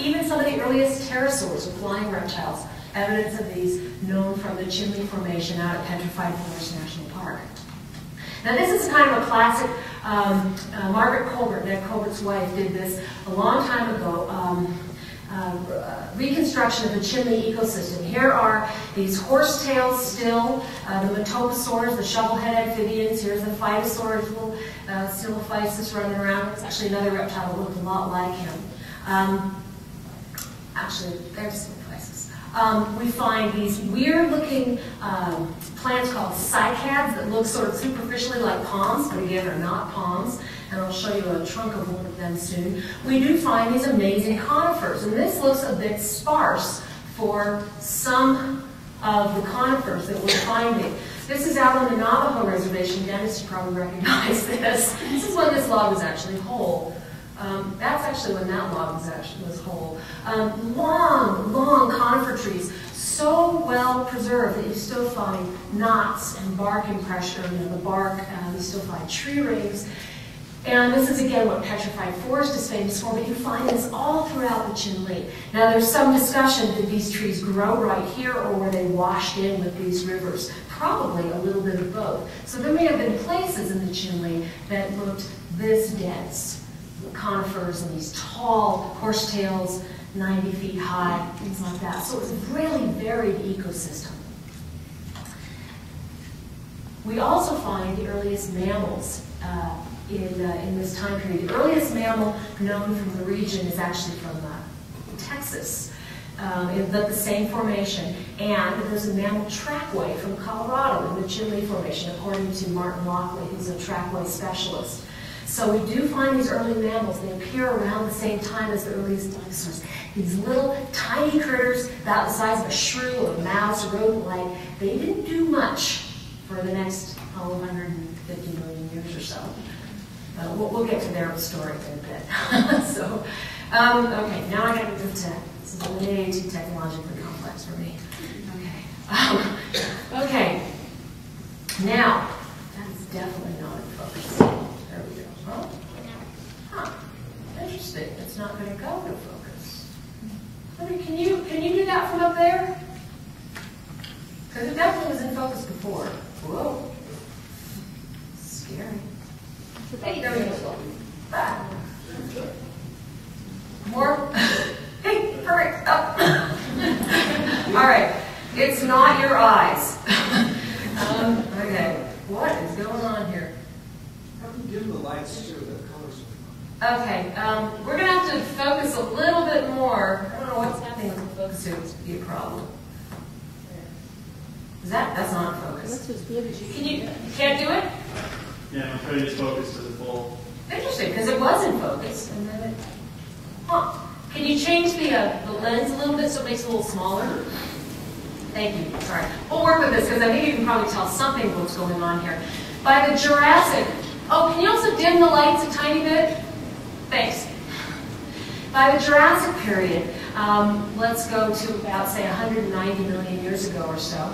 even some of the earliest pterosaurs, or flying reptiles. Evidence of these known from the Chinle Formation out at Petrified Forest National Park. Now this is kind of a classic. Margaret Colbert, Ned Colbert's wife, did this a long time ago. Reconstruction of the Chinle ecosystem. Here are these horsetails still, the metoposaurs, the shovelhead amphibians. Here's the phytosaurs, little Silophysis running around. It's actually another reptile that looked a lot like him. Actually, there's Silophysis. We find these weird-looking plants called cycads that look sort of superficially like palms, but again, are not palms. And I'll show you a trunk of one of them soon. We do find these amazing conifers, and this looks a bit sparse for some of the conifers that we're finding. This is out on the Navajo reservation. Dennis, you probably recognize this. This is when this log was actually whole. That's actually when that log was whole. Long conifer trees, so well preserved that you still find knots and bark impression. The bark, you still find tree rings. And this is, again, what Petrified Forest is famous for, but you find this all throughout the Chinle. Now, there's some discussion, did these trees grow right here, or were they washed in with these rivers? Probably a little bit of both. So there may have been places in the Chinle that looked this dense, conifers and these tall horsetails, 90 feet high, things like that. So it was a really varied ecosystem. We also find the earliest mammals in this time period. The earliest mammal known from the region is actually from Texas, but the same formation. And there's a mammal trackway from Colorado in the Chinle Formation, according to Martin Lockley, who's a trackway specialist. So we do find these early mammals. They appear around the same time as the earliest dinosaurs. These little tiny critters about the size of a shrew or a mouse or rodent-like. They didn't do much for the next 150 million years or so. We'll get to their story in a bit. So, okay, now I got to move to, this is way too technologically complex for me. Okay. Okay. Now, that's definitely not in focus. There we go. Well, huh. Interesting. It's not going to go to focus. Okay, can you do that from up there? Because it definitely was in focus before. Whoa. Scary. Hey, there we go. Back. More? Hey, hurry up. All right. It's not your eyes. Okay. What is going on here? How do you dim the lights to the colors? Okay. We're going to have to focus a little bit more. I don't know what's happening with the focus here. It's be a problem. Is that's not focus? You can't do it? Yeah, I'm trying to just focus to the full. Interesting, because it was in focus, and then it. Huh? Can you change the lens a little bit so it makes it a little smaller? Thank you. Sorry. We'll work with this because I think you can probably tell something of what's going on here. By the Jurassic. Oh, can you also dim the lights a tiny bit? Thanks. By the Jurassic period, let's go to about, say, 190 million years ago or so.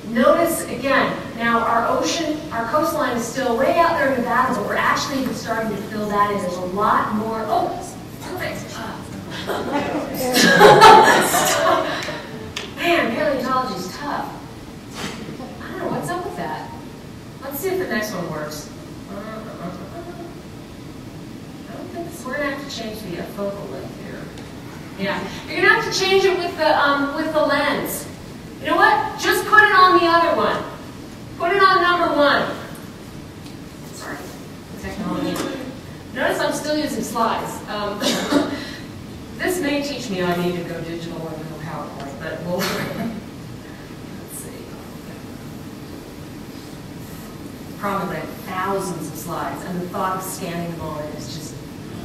Notice, again, now our ocean, our coastline is still way out there in Nevada, but we're actually even starting to fill that in. There's a lot more. Oh, perfect. Man, paleontology is tough. I don't know, what's up with that? Let's see if the next one works. I don't think so. We're going to have to change the focal length here. Yeah, you're going to have to change it with the lens. You know what? Just put it on the other one. Put it on number 1. Sorry, technology. Notice I'm still using slides. This may teach me I need to go digital and go PowerPoint, but we'll let's see. Probably like thousands of slides, and the thought of scanning them all in is just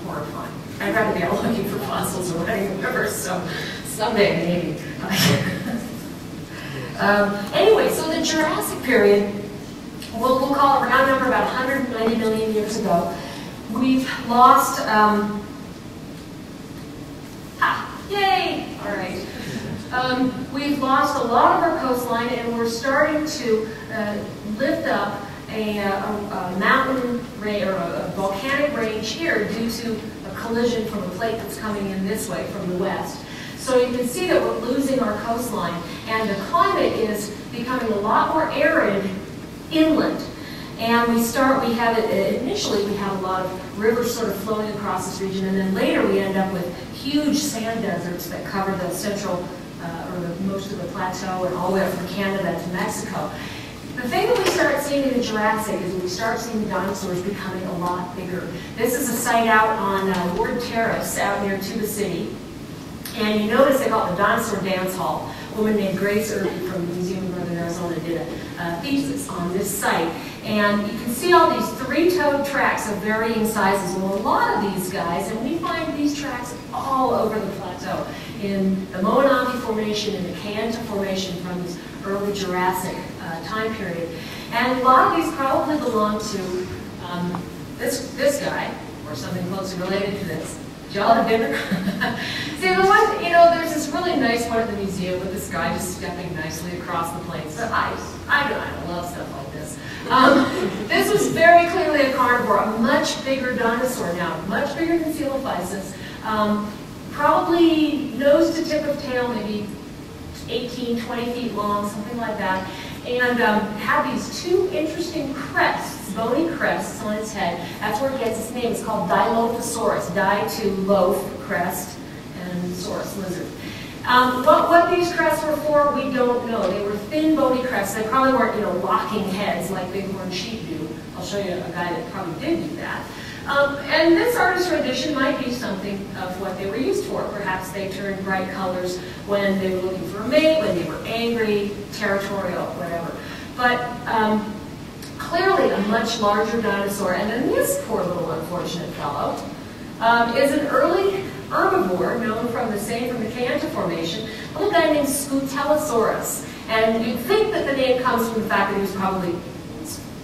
horrifying. I'd rather be out looking for fossils or whatever, so someday maybe. Anyway, so the Jurassic period, we'll call it round number about 190 million years ago. We've lost, yay! All right. We've lost a lot of our coastline, and we're starting to lift up a mountain range or a volcanic range here due to a collision from a plate that's coming in this way from the west. So you can see that we're losing our coastline, and the climate is becoming a lot more arid inland. And initially we have a lot of rivers sort of flowing across this region, and then later we end up with huge sand deserts that cover the central, most of the plateau and all the way up from Canada to Mexico. The thing that we start seeing in the Jurassic is we start seeing the dinosaurs becoming a lot bigger. This is a site out on Ward Terrace out near Tuba City. And you notice they call it the Dinosaur Dance Hall. A woman named Grace Irby from the Museum of Northern Arizona did a thesis on this site. And you can see all these three-toed tracks of varying sizes. Well, a lot of these guys, and we find these tracks all over the plateau, in the Moenambe Formation, in the Kayenta Formation from this early Jurassic time period. And a lot of these probably belong to this guy, or something closely related to this. Y'all have dinner? See, the one, there's this really nice one at the museum with this guy just stepping nicely across the plains. But I love stuff like this. This was very clearly a carnivore, a much bigger dinosaur now, much bigger than Coelophysis. Probably nose to tip of tail, maybe 18, 20 feet long, something like that. And had these two interesting crests, bony crests on its head. That's where it gets its name. It's called Dilophosaurus, di to loaf, crest, and saurus, lizard. What these crests were for, we don't know. They were thin, bony crests. They probably weren't, locking heads like bighorn sheep do. I'll show you a guy that probably did do that. And this artist's rendition might be something of what they were used for. Perhaps they turned bright colors when they were looking for a mate, when they were angry, territorial, whatever. But clearly a much larger dinosaur. And then this poor little unfortunate fellow is an early herbivore known from the Kayenta Formation, a little guy named Scutellosaurus. And you'd think that the name comes from the fact that he was probably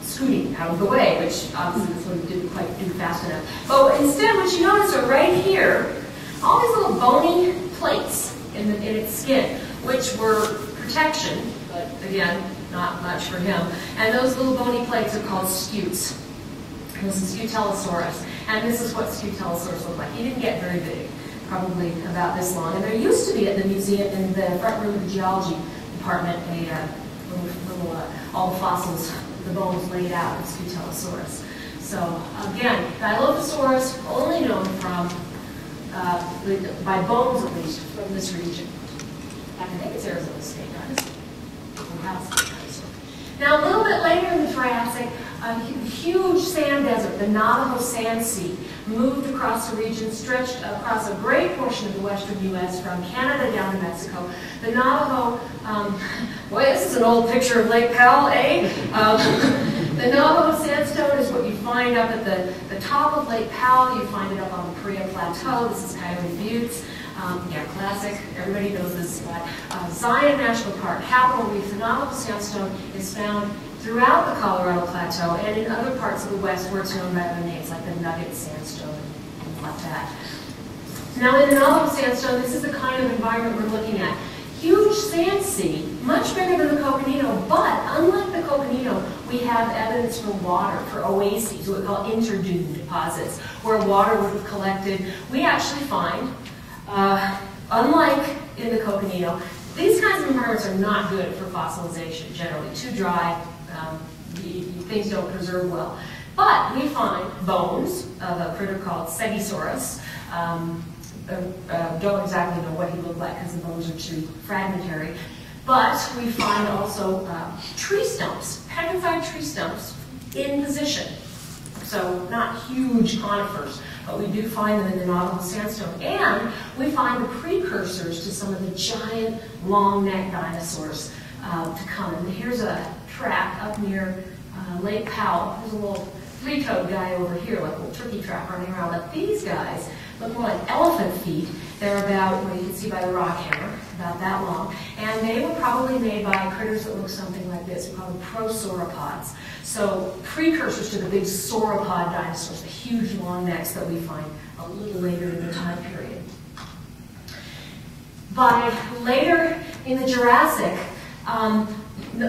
scooting out of the way, which obviously this one didn't quite do fast enough. But instead, what you notice are right here, all these little bony plates in its skin, which were protection, but again, not much for him. And those little bony plates are called scutes. This is Scutellosaurus. And this is what Scutellosaurus looked like. He didn't get very big, probably about this long. And there used to be at the museum, in the front room of the Geology department, all the fossils, the bones laid out of Scutellosaurus. So again, Dilophosaurus only known from, by bones at least, from this region. I think it's Arizona State dinosaur. Now a little bit later in the Triassic, a huge sand desert, the Navajo Sand Sea, moved across the region, stretched across a great portion of the western U.S. from Canada down to Mexico. The Navajo, boy, this is an old picture of Lake Powell, eh? The Navajo sandstone is what you find up at the top of Lake Powell. You find it up on the Paria Plateau. This is Coyote Buttes. Yeah, classic. Everybody knows this spot. Zion National Park, Capitol Reef. The Navajo sandstone is found throughout the Colorado Plateau and in other parts of the West where it's known by other names, like the Nugget Sandstone and like that. Now in the Navajo sandstone, this is the kind of environment we're looking at. Huge sand sea, much bigger than the Coconino, but unlike the Coconino, we have evidence for water, for oases, what we call interdune deposits, where water would have collected. We actually find, unlike in the Coconino, these kinds of environments are not good for fossilization generally, too dry. Things don't preserve well. But we find bones of a critter called Stegosaurus. Don't exactly know what he looked like because the bones are too fragmentary. But we find also tree stumps, petrified tree stumps in position. So not huge conifers, but we do find them in the Navajo sandstone. And we find the precursors to some of the giant long-necked dinosaurs to come. And here's a track up near Lake Powell. There's a little three-toed guy over here, like a little turkey track running around. But these guys look more like elephant feet. They're about, well, you can see by the rock hammer, about that long. And they were probably made by critters that look something like this. We call them prosauropods. So precursors to the big sauropod dinosaurs, the huge long necks that we find a little later in the time period. By later in the Jurassic,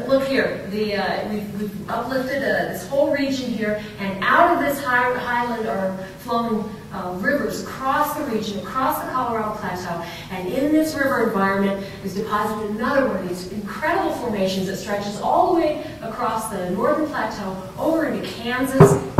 look here, we've uplifted this whole region here, and out of this highland are flowing rivers across the region, across the Colorado Plateau, and in this river environment is deposited another one of these incredible formations that stretches all the way across the northern plateau over into Kansas.